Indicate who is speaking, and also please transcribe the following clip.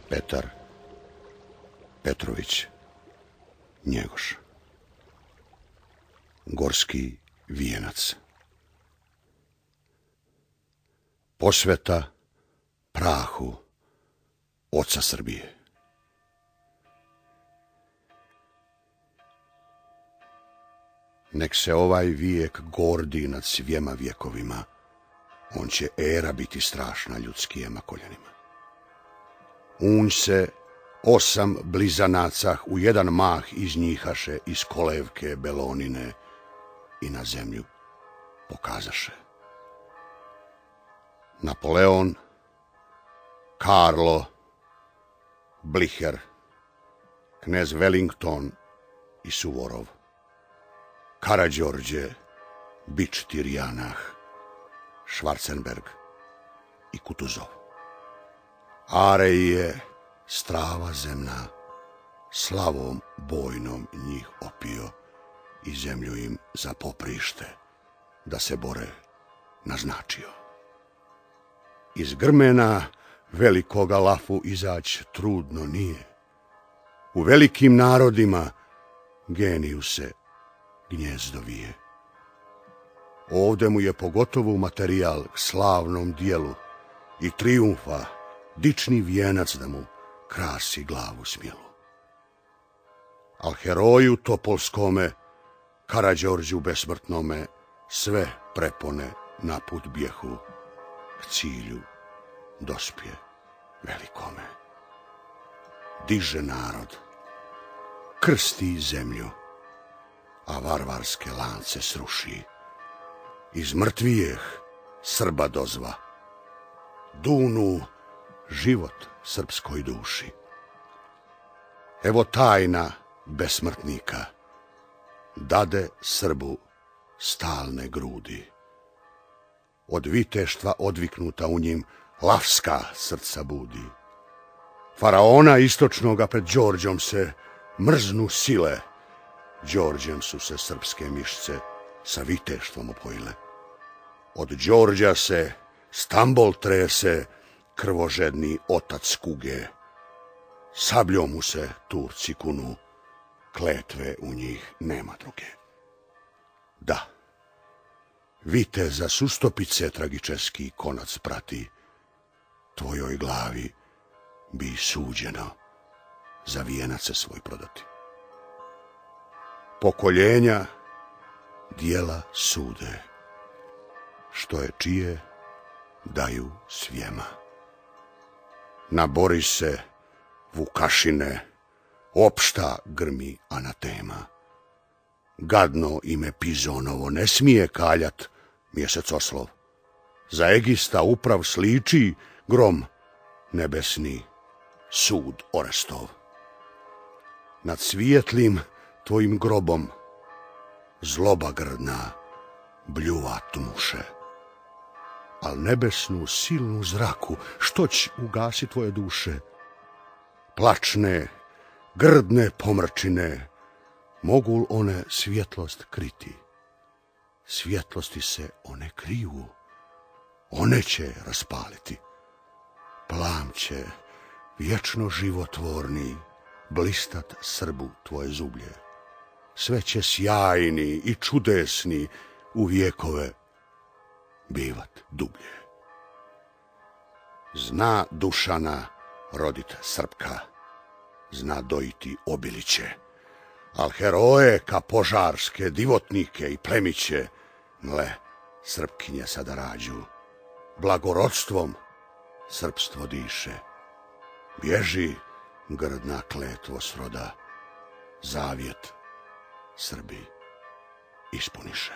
Speaker 1: Petar Petrović Njegoš. Gorski vijenac. Posveta prahu oca Srbije. Nek se ovaj vijek gordi nad svijema vjekovima, on će era biti strašna ljudskijema koljenima. Unj se 8 blizanacah u jedan mah iznjihaše iz kolevke Belonine i na zemlju pokazaše. Napoleon, Karlo, Blicher, knez Wellington i Suvorov, Karađorđe, Bič Tirjanah, Schwarzenberg i Kutuzov. Arej je strava zemna, slavom bojnom njih opio i zemlju im za poprište, da se bore naznačio. Iz grmena velikoga lafu izać trudno nije. U velikim narodima geniju se gnjezdo vije. Ovde mu je pogotovo materijal k slavnom dijelu i trijumfa, dični vijenac da mu krasi glavu smjelu. Al heroju topolskome, Karađorđu besmrtnome, sve prepone na put bjehu, k cilju dospje velikome. Diže narod, krsti zemlju, a varvarske lance sruši. Iz mrtvijeh Srba dozva, dunu život srpskoj duši. Evo tajna besmrtnika, dade Srbu stalne grudi. Od viteštva odviknuta u njim lavska srca budi. Faraona istočnoga pred Đorđom se mrznu sile, Đorđem su se srpske mišce sa viteštvom opojile. Od Đorđa se Stambol trese, krvožedni otac kuge. Sabljom mu se Turci kunu, kletve u njih nema druge. Da, viteza Sustopice tragičeski konac prati, tvojoj glavi bi suđeno za vijenac svoj prodati. Pokoljenja dijela sude, što je čije daju svijema. Na Borise, Vukašine, opšta grmi anatema. Gadno ime Pizonovo ne smije kaljat mjesecoslov. Za Egista uprav sliči grom nebesni, sud Orestov. Nad svijetlim tvojim grobom zloba grdna bljuva tmuše. Al nebesnu silnu zraku što će ugasi tvoje duše? Plačne, grdne pomrčine, mogu li one svjetlost kriti? Svjetlosti se one kriju, one će raspaliti. Plam će vječno životvorni blistat Srbu tvoje zublje. Sve će sjajni i čudesni u vjekove bivat dublje. Zna Dušana rodit Srpka, zna dojiti obiliće, al heroje ka požarske divotnike i plemiće, mle, Srpkinje sada rađu, blagorodstvom srpstvo diše. Bježi grdna kletvo sroda, zavjet Srbi ispuniše.